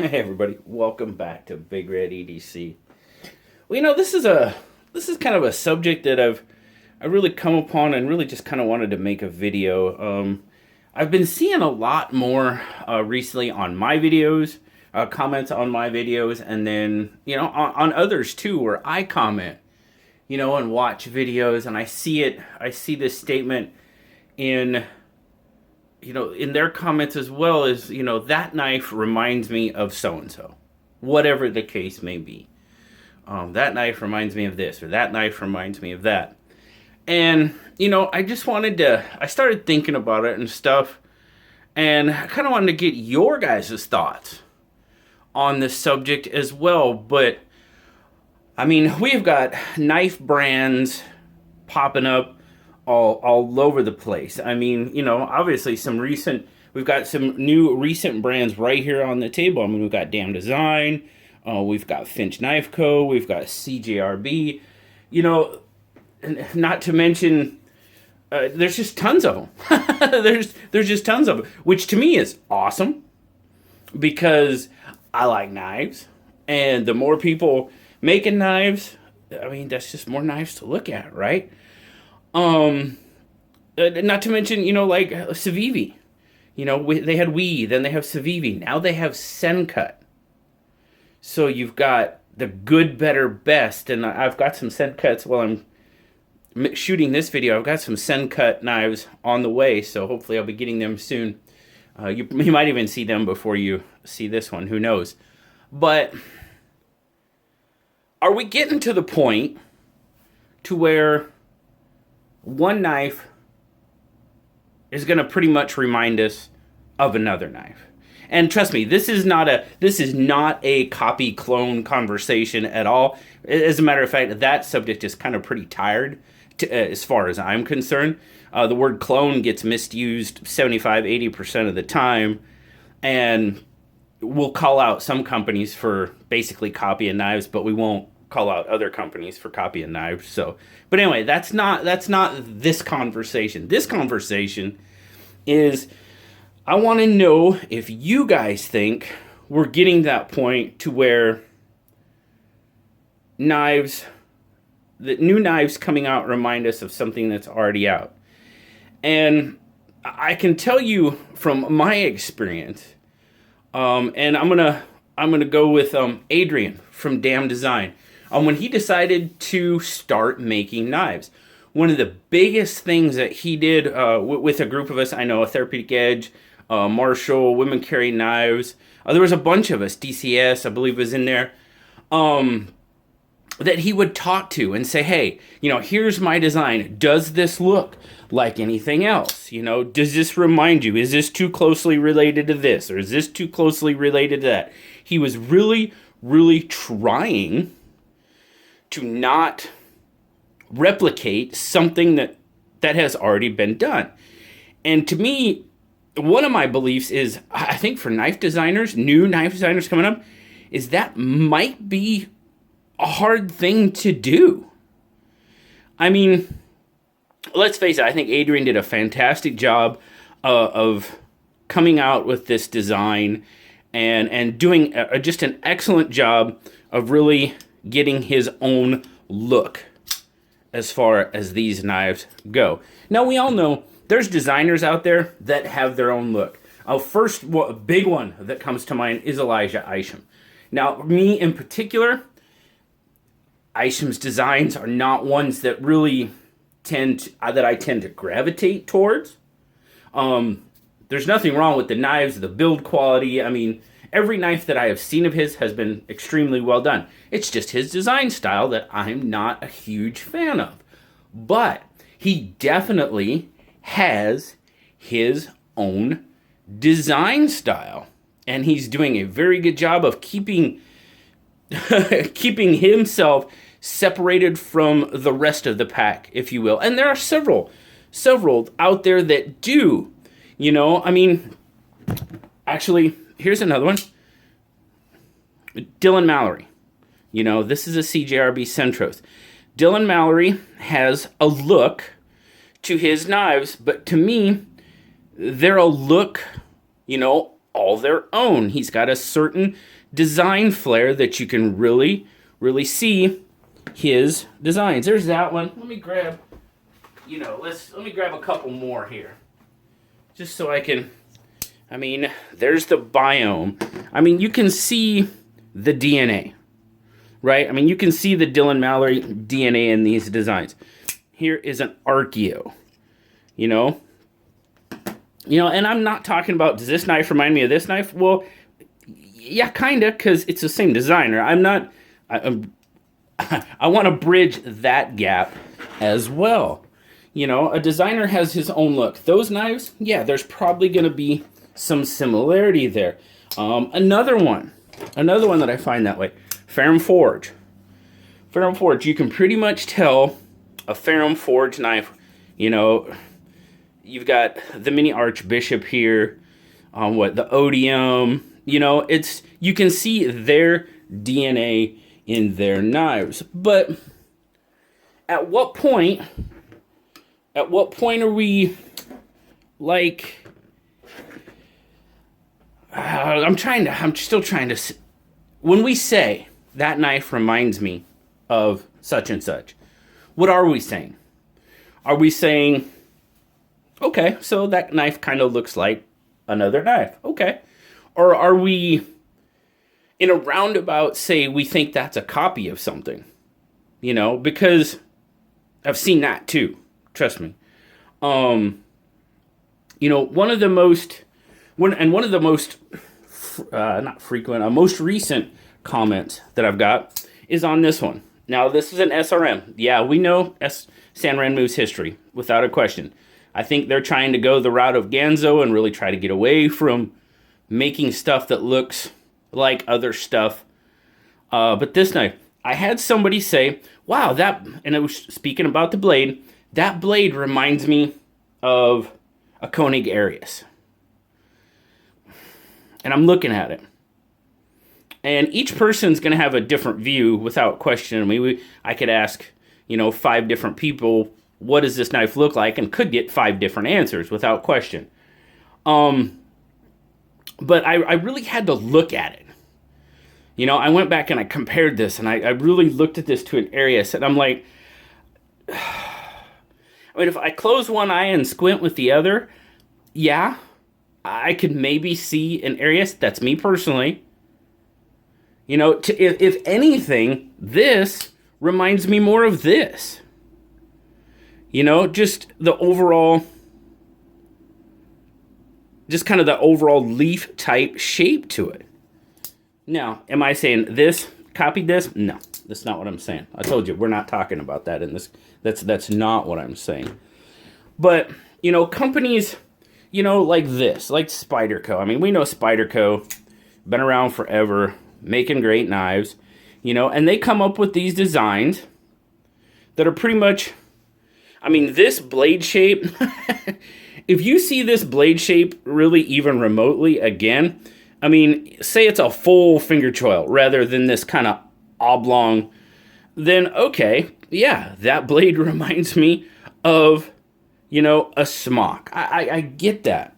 Hey everybody, welcome back to BigRedEDC. Well, this is kind of a subject that I really come upon and really just kind of wanted to make a video. I've been seeing a lot more recently on my videos, comments on my videos, and then on others too, where I comment, and watch videos, and I see it. I see this statement in in their comments as well as, that knife reminds me of so-and-so, whatever the case may be. That knife reminds me of this, or that knife reminds me of that. And, I started thinking about it and stuff, and I kind of wanted to get your guys' thoughts on this subject as well. But, we've got knife brands popping up all over the place. Obviously we've got some new recent brands right here on the table. We've got Damn Design, we've got Finch Knife Co., we've got CJRB, and not to mention, there's just tons of them. there's just tons of them, which to me is awesome because I like knives, and the more people making knives, that's just more knives to look at, right? Not to mention, like Civivi. They had Wee, then they have Civivi. Now they have Sencut. So you've got the good, better, best. And I've got some Sencuts while I'm shooting this video. I've got some Sencut knives on the way, so hopefully I'll be getting them soon. You might even see them before you see this one. Who knows? But are we getting to the point to where one knife is going to pretty much remind us of another knife? And trust me, this is not a copy clone conversation at all. As a matter of fact, that subject is kind of pretty tired as far as I'm concerned. The word clone gets misused 75-80% of the time, and we'll call out some companies for basically copying knives, but we won't call out other companies for copying knives. So, but anyway, that's not this conversation. This conversation is, I want to know if you guys think we're getting that point to where the new knives coming out remind us of something that's already out. And I can tell you from my experience, and I'm gonna go with Adrian from Damn Design. When he decided to start making knives, one of the biggest things that he did with a group of us, I know, a Therapeutic Edge, Marshall, Women Carry Knives, there was a bunch of us, DCS, I believe was in there, that he would talk to and say, hey, here's my design. Does this look like anything else? Does this remind you? Is this too closely related to this? Or is this too closely related to that? He was really, really trying to not replicate something that has already been done. And to me, one of my beliefs is, I think for knife designers, new knife designers coming up, is that might be a hard thing to do. Let's face it, I think Adrian did a fantastic job of coming out with this design and doing just an excellent job of really getting his own look as far as these knives go. Now, we all know there's designers out there that have their own look. First, a big one that comes to mind is Elijah Isham. Now, me in particular, Isham's designs are not ones that really I tend to gravitate towards. There's nothing wrong with the knives, the build quality. Every knife that I have seen of his has been extremely well done. It's just his design style that I'm not a huge fan of. But he definitely has his own design style. And he's doing a very good job of keeping himself separated from the rest of the pack, if you will. And there are several out there that do. Actually, here's another one. Dylan Mallory. This is a CJRB Centros. Dylan Mallory has a look to his knives, but to me, they're a look, all their own. He's got a certain design flair that you can really, really see his designs. There's that one. Let me grab, let me grab a couple more here. Just so I can, there's the biome. You can see the DNA, right? You can see the Dylan Mallory DNA in these designs. Here is an Archeo, and I'm not talking about, does this knife remind me of this knife? Well, yeah, kind of, because it's the same designer. I want to bridge that gap as well. A designer has his own look. Those knives, yeah, there's probably going to be some similarity there. Another one that I find that way, Ferrum Forge. Ferrum Forge, you can pretty much tell a Ferrum Forge knife. You've got the mini Archbishop here, the Odium. You can see their DNA in their knives. But at what point are we like, I'm still trying to, when we say that knife reminds me of such and such, what are we saying? Are we saying, okay, so that knife kind of looks like another knife, okay? Or are we, in a roundabout, say we think that's a copy of something? Because I've seen that too, trust me. One of the most most recent comments that I've got is on this one. Now, this is an SRM. Yeah, we know Sanran moves history, without a question. I think they're trying to go the route of Ganzo and really try to get away from making stuff that looks like other stuff. But this knife, I had somebody say, wow, and it was speaking about the blade, that blade reminds me of a Koenig Arius. And I'm looking at it. And each person's going to have a different view without question. I could ask, 5 different people, what does this knife look like? And could get 5 different answers without question. But I really had to look at it. I went back and I compared this, and I really looked at this to an Arius, and I'm like, if I close one eye and squint with the other, yeah, I could maybe see an Arius. That's me personally. If anything, this reminds me more of this. Just the overall, just kind of the overall leaf type shape to it. Now, am I saying this copied this? No, that's not what I'm saying. I told you, we're not talking about that in this. That's not what I'm saying. But, companies, like this, like Spyderco. We know Spyderco, been around forever, making great knives, and they come up with these designs that are pretty much, this blade shape, if you see this blade shape really even remotely again, say it's a full finger choil rather than this kind of oblong, then okay, yeah, that blade reminds me of, a smock. I get that,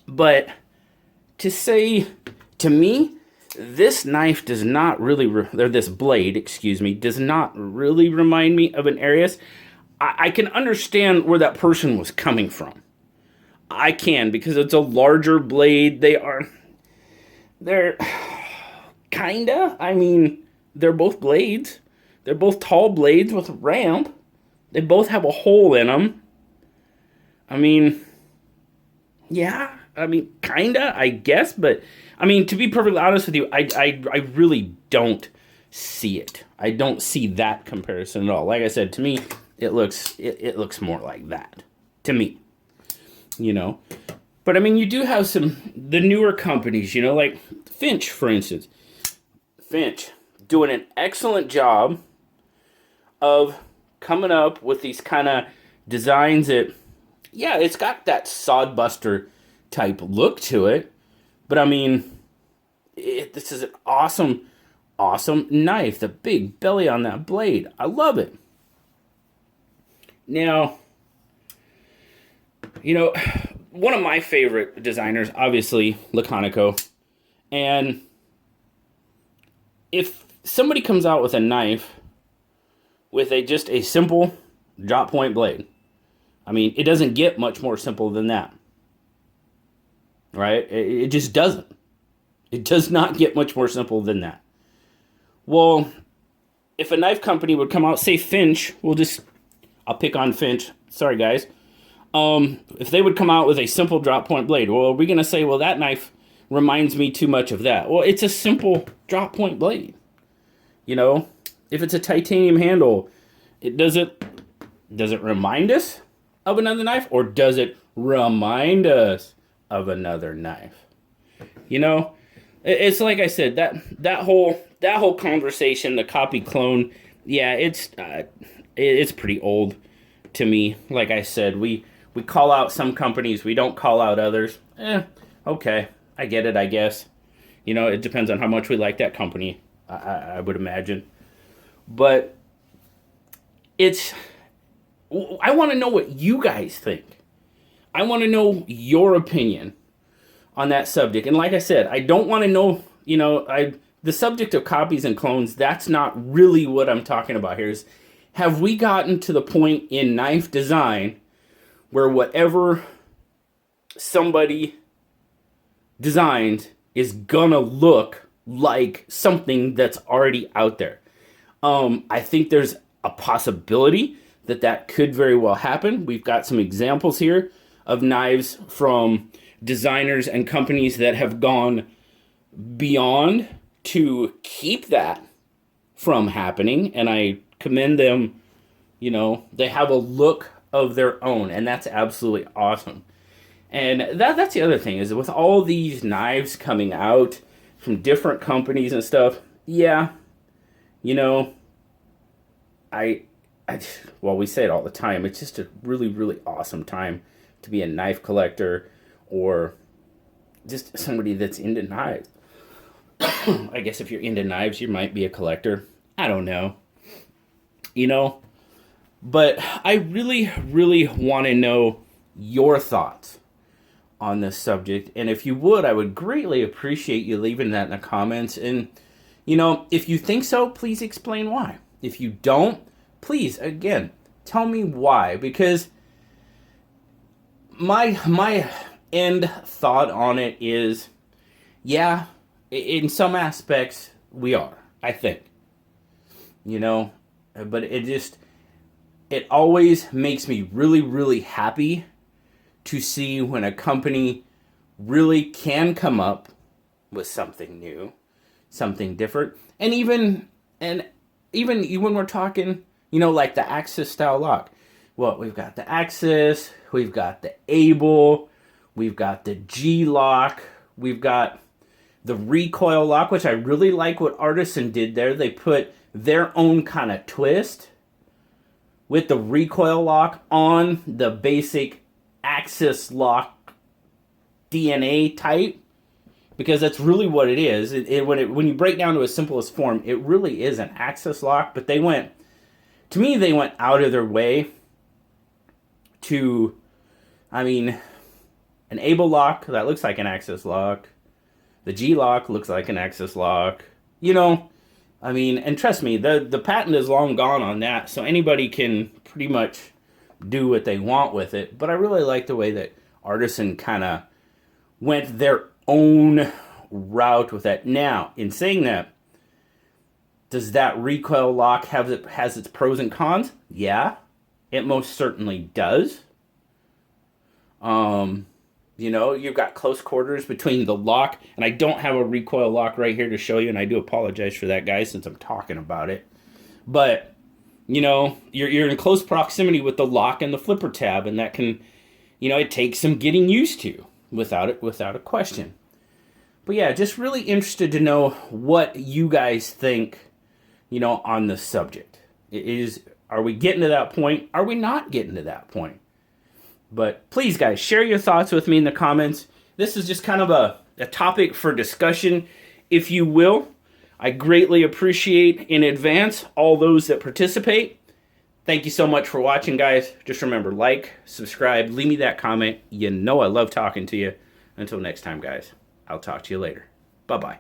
but to say, to me, this knife does not really, or this blade, does not really remind me of an Arius. I can understand where that person was coming from. I can, because it's a larger blade. They're kinda, they're both blades. They're both tall blades with a ramp. They both have a hole in them. Yeah, kinda, I guess, but, to be perfectly honest with you, I really don't see it. I don't see that comparison at all. Like I said, to me, it looks more like that, to me, But, you do have the newer companies, like Finch, for instance. Finch, doing an excellent job of coming up with these kind of designs that, yeah, it's got that sodbuster type look to it, but this is an awesome knife. The big belly on that blade, I love it. Now, one of my favorite designers, obviously, Laconico. And if somebody comes out with a knife with just a simple drop point blade, I mean, it doesn't get much more simple than that. Right? It just doesn't. It does not get much more simple than that. Well, if a knife company would come out, say Finch, I'll pick on Finch. Sorry, guys. If they would come out with a simple drop point blade, well, are we going to say, well, that knife reminds me too much of that? Well, it's a simple drop point blade. You know, if it's a titanium handle, does it remind us of another knife, or does it remind us of another knife? You know, it's like I said, that whole conversation, the copy clone, yeah, it's pretty old to me. Like I said, we call out some companies, we don't call out others. Okay, I get it, I guess. You know, it depends on how much we like that company, I would imagine. But I want to know what you guys think. I want to know your opinion on that subject. And like I said, I don't want to know, you know, the subject of copies and clones, that's not really what I'm talking about here. Is, have we gotten to the point in knife design where whatever somebody designs is gonna look like something that's already out there? I think there's a possibility that could very well happen. We've got some examples here of knives from designers and companies that have gone beyond to keep that from happening, and I commend them. You know, they have a look of their own, and that's absolutely awesome. And that's the other thing, is with all these knives coming out from different companies and stuff, yeah, you know, well, we say it all the time, it's just a really, really awesome time to be a knife collector or just somebody that's into knives. I guess if you're into knives, you might be a collector. I don't know. You know, but I really, really want to know your thoughts on this subject. And if you would, I would greatly appreciate you leaving that in the comments. And, you know, if you think so, please explain why. If you don't, please, again, tell me why. Because my end thought on it is, yeah, in some aspects we are, I think. You know, but it always makes me really, really happy to see when a company really can come up with something new, something different. And even when we're talking, you know, like the Axis style lock. Well, we've got the Axis, we've got the Able, we've got the G-lock, we've got the recoil lock, which I really like what Artisan did there. They put their own kind of twist with the recoil lock on the basic Axis lock DNA type, because that's really what it is. When you break down to its simplest form, it really is an Axis lock, but they went out of their way to, I mean, an Able lock that looks like an Axis lock. The G lock looks like an Axis lock. You know, I mean, and trust me, the patent is long gone on that, so anybody can pretty much do what they want with it. But I really like the way that Artisan kind of went their own route with that. Now, in saying that, does that recoil lock has its pros and cons? Yeah, it most certainly does. You know, you've got close quarters between the lock, and I don't have a recoil lock right here to show you, and I do apologize for that, guys, since I'm talking about it. But, you know, you're in close proximity with the lock and the flipper tab, and that can, you know, it takes some getting used to, without a question. But yeah, just really interested to know what you guys think, you know, on the subject. Are we getting to that point? Are we not getting to that point? But please, guys, share your thoughts with me in the comments. This is just kind of a topic for discussion, if you will. I greatly appreciate in advance all those that participate. Thank you so much for watching, guys. Just remember, like, subscribe, leave me that comment. You know I love talking to you. Until next time, guys, I'll talk to you later. Bye-bye.